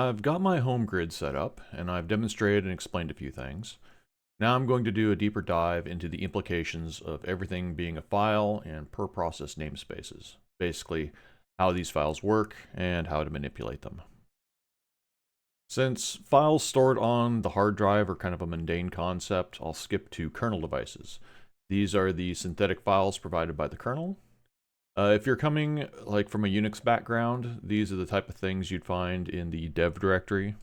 I've got my home grid set up, and I've demonstrated and explained a few things. Now I'm going to do a deeper dive into the implications of everything being a file and per process namespaces. Basically, how these files work and how to manipulate them. Since files stored on the hard drive are kind of a mundane concept, I'll skip to kernel devices. These are the synthetic files provided by the kernel. If you're coming from a Unix background, these are the type of things you'd find in the dev directory.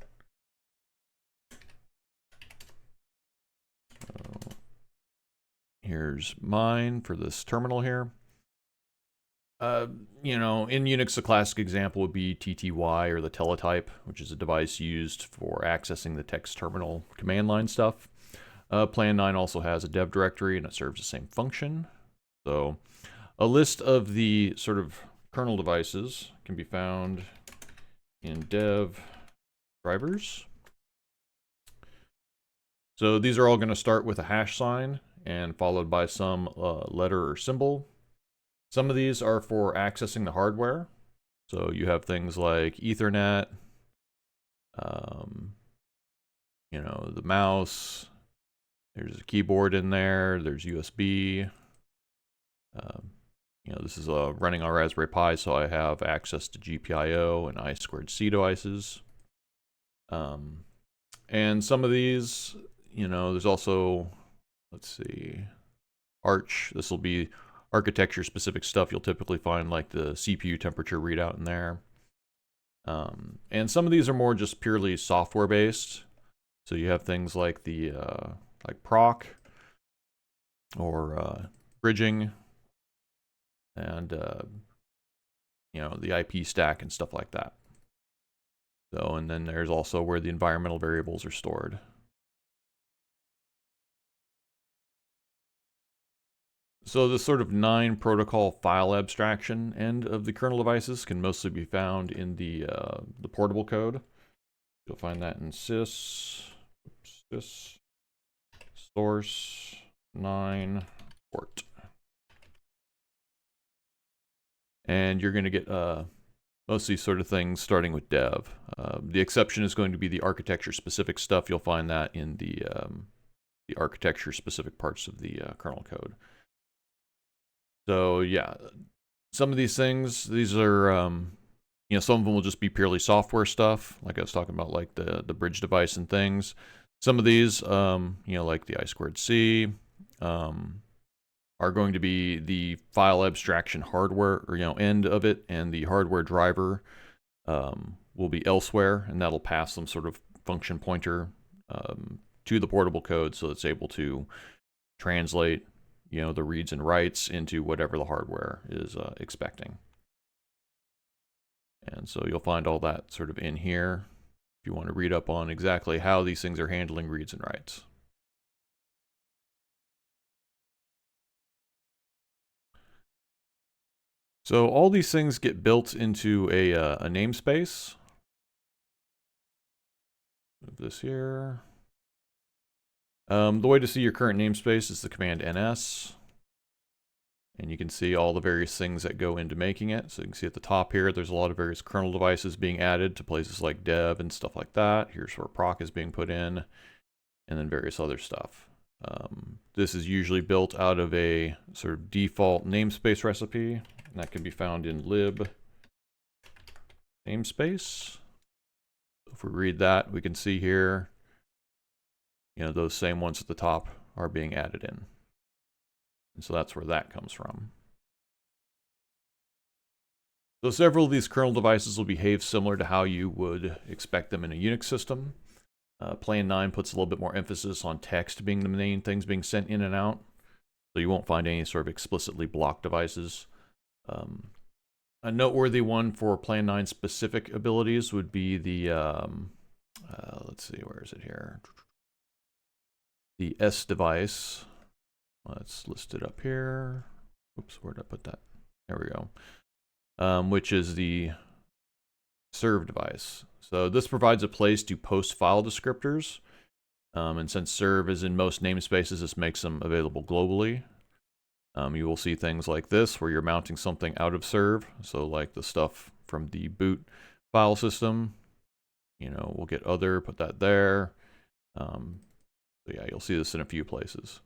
Here's mine for this terminal here. In Unix, a classic example would be TTY or the teletype, which is a device used for accessing the text terminal command line stuff. Plan 9 also has a dev directory and it serves the same function. So a list of the sort of kernel devices can be found in dev drivers. So these are all going to start with a hash sign and followed by some letter or symbol. Some of these are for accessing the hardware. So you have things like Ethernet, the mouse, there's a keyboard in there, there's USB. This is running on Raspberry Pi, so I have access to GPIO and I2C devices. And some of these, there's also, let's see, Arch. This will be architecture specific stuff you'll typically find, like the CPU temperature readout in there. And some of these are more just purely software based. So you have things like the like proc or bridging and the IP stack and stuff like that. So, and then there's also where the environmental variables are stored. So the sort of 9 protocol file abstraction end of the kernel devices can mostly be found in the portable code. You'll find that in sys source 9 port. And you're going to get most of these sort of things starting with dev. The exception is going to be the architecture specific stuff. You'll find that in the architecture specific parts of the kernel code. So yeah, some of these things, these are, some of them will just be purely software stuff, like I was talking about, like the bridge device and things. Some of these, like the I2C, are going to be the file abstraction hardware, or end of it, and the hardware driver will be elsewhere, and that'll pass some sort of function pointer to the portable code, so it's able to translate the reads and writes into whatever the hardware is expecting. And so you'll find all that sort of in here if you want to read up on exactly how these things are handling reads and writes. So all these things get built into a namespace. Move this here. The way to see your current namespace is the command ns. And you can see all the various things that go into making it. So you can see at the top here, there's a lot of various kernel devices being added to places like dev and stuff like that. Here's where proc is being put in, and then various other stuff. This is usually built out of a sort of default namespace recipe, and that can be found in lib namespace. If we read that, we can see here, those same ones at the top are being added in. And so that's where that comes from. So several of these kernel devices will behave similar to how you would expect them in a Unix system. Plan 9 puts a little bit more emphasis on text being the main things being sent in and out. So you won't find any sort of explicitly blocked devices. A noteworthy one for Plan 9 specific abilities would be the, let's see, where is it here? The S device. Let's list it up here. Oops, where did I put that? There we go. Which is the serve device. So this provides a place to post file descriptors. And since serve is in most namespaces, this makes them available globally. You will see things like this where you're mounting something out of serve. So like the stuff from the boot file system. You know, we'll get other, put that there. So yeah, you'll see this in a few places.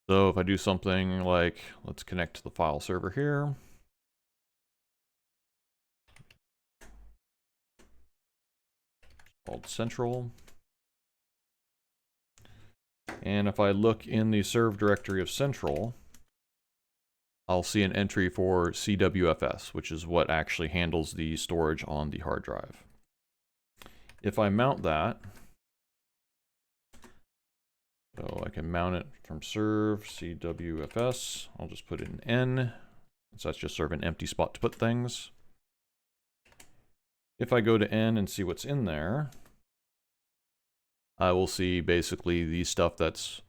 So if I do something like, let's connect to the file server here. Called central. And if I look in the serve directory of central, I'll see an entry for CWFS, which is what actually handles the storage on the hard drive. If I mount that, so I can mount it from serve CWFS, I'll just put it in N, so that's just sort of an empty spot to put things. If I go to N and see what's in there, I will see basically the stuff that's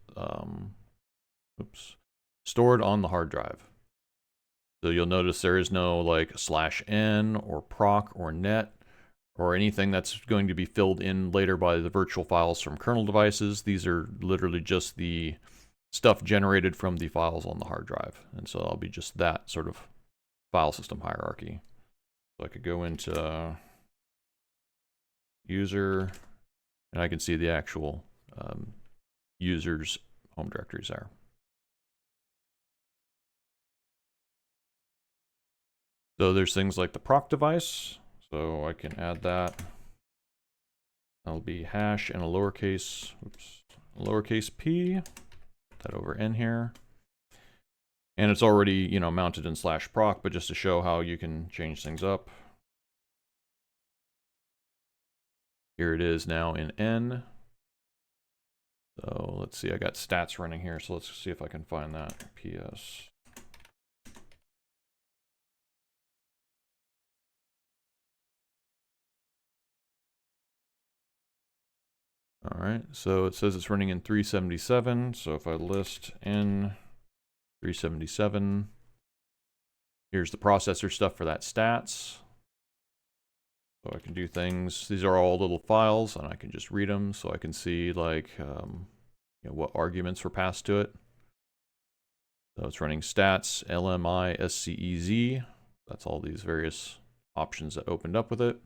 stored on the hard drive. So you'll notice there is no like /n or proc or net or anything that's going to be filled in later by the virtual files from kernel devices. These are literally just the stuff generated from the files on the hard drive. And so I'll be just that sort of file system hierarchy. So I could go into user, and I can see the actual user's home directories there. So there's things like the proc device. So I can add that. That'll be hash and a lowercase p. Put that over in here. And it's already, you know, mounted in /proc, but just to show how you can change things up. Here it is now in N. So let's see, I got stats running here, so let's see if I can find that. PS. All right, so it says it's running in 377. So if I list N 377, here's the processor stuff for that stats. So I can do things. These are all little files, and I can just read them. So I can see like you know, what arguments were passed to it. So it's running stats LMI SCEZ. That's all these various options that opened up with it.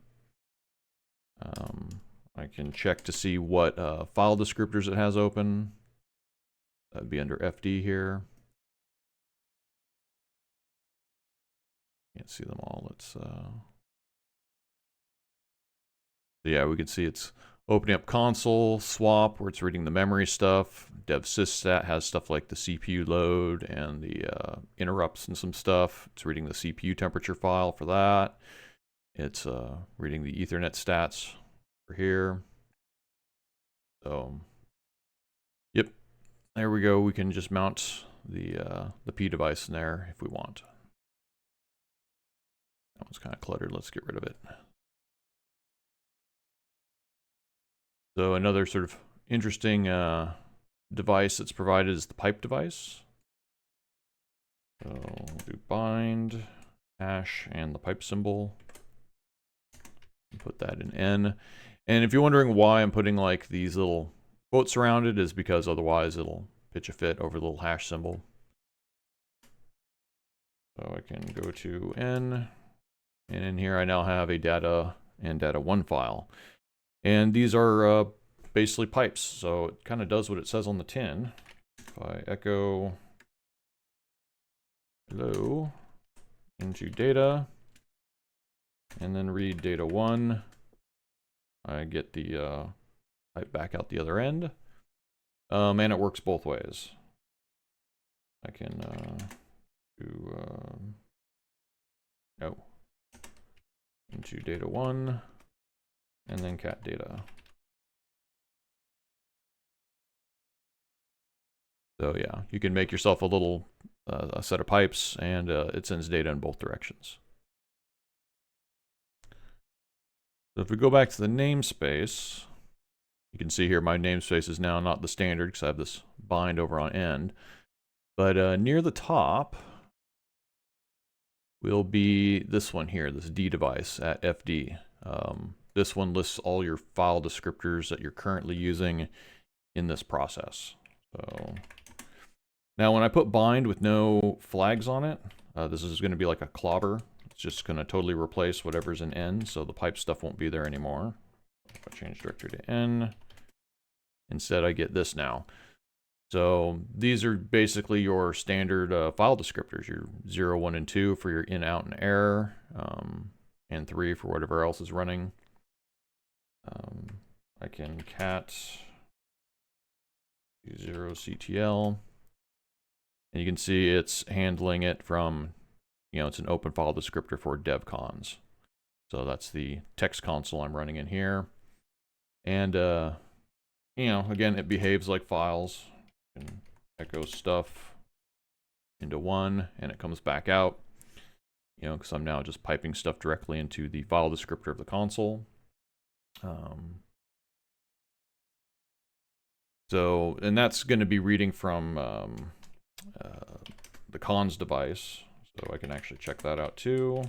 I can check to see what file descriptors it has open. That'd be under FD here. Can't see them all. Let's yeah, we can see it's opening up console, swap, where it's reading the memory stuff. Dev.sysstat has stuff like the CPU load and the interrupts and some stuff. It's reading the CPU temperature file for that. It's reading the Ethernet stats for here. So, yep, there we go. We can just mount the P device in there if we want. That one's kind of cluttered. Let's get rid of it. So another sort of interesting device that's provided is the pipe device. So we'll do bind, hash, and the pipe symbol. Put that in N. And if you're wondering why I'm putting like these little quotes around it, is because otherwise it'll pitch a fit over the little hash symbol. So I can go to N, and in here I now have a data and data1 file. And these are basically pipes, so it kind of does what it says on the tin. If I echo hello into data, and then read data1, I get the pipe back out the other end. And it works both ways. I can do no into data1 and then cat data. So yeah, you can make yourself a little a set of pipes, and it sends data in both directions. So if we go back to the namespace, you can see here my namespace is now not the standard because I have this bind over on end. But near the top will be this one here, this D device at FD. This one lists all your file descriptors that you're currently using in this process. So now when I put bind with no flags on it, This is going to be like a clobber. It's just going to totally replace whatever's in N, so the pipe stuff won't be there anymore. I'll change directory to N. Instead, I get this now. So these are basically your standard file descriptors, your 0, 1, and 2 for your in, out, and error, and 3 for whatever else is running. I can cat 0ctl, and you can see it's handling it from, it's an open file descriptor for devcons. So that's the text console I'm running in here. And, again, it behaves like files. You can echo stuff into 1, and it comes back out, because I'm now just piping stuff directly into the file descriptor of the console. And that's going to be reading from the cons device. So I can actually check that out too.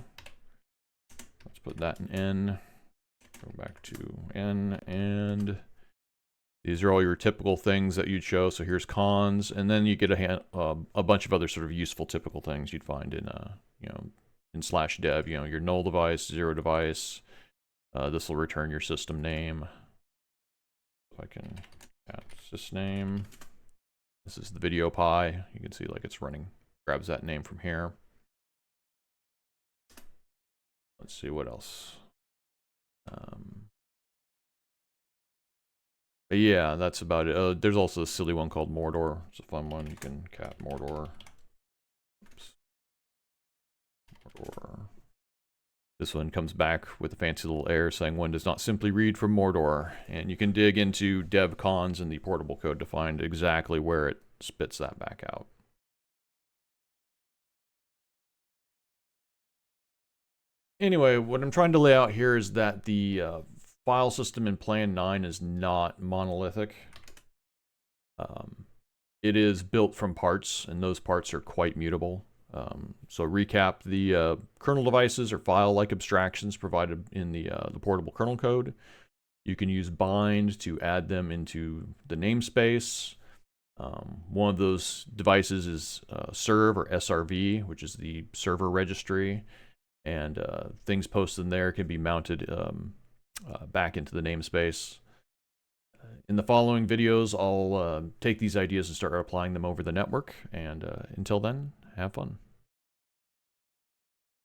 Let's put that in N. Go back to N, and these are all your typical things that you'd show. So here's cons, and then you get a bunch of other sort of useful typical things you'd find in in /dev. Your null device, 0 device. This will return your system name. If I can add sysname. This is the video pie. You can see like it's running. Grabs that name from here. Let's see what else. But yeah, that's about it. There's also a silly one called Mordor. It's a fun one. You can cat Mordor. Oops. Mordor. This one comes back with a fancy little error saying one does not simply read from Mordor. And you can dig into devcons in the portable code to find exactly where it spits that back out. Anyway, what I'm trying to lay out here is that the file system in Plan 9 is not monolithic. It is built from parts, and those parts are quite mutable. So recap, the kernel devices are file-like abstractions provided in the portable kernel code. You can use bind to add them into the namespace. One of those devices is serve, or SRV, which is the server registry. And things posted in there can be mounted back into the namespace. In the following videos, I'll take these ideas and start applying them over the network. And until then, have fun.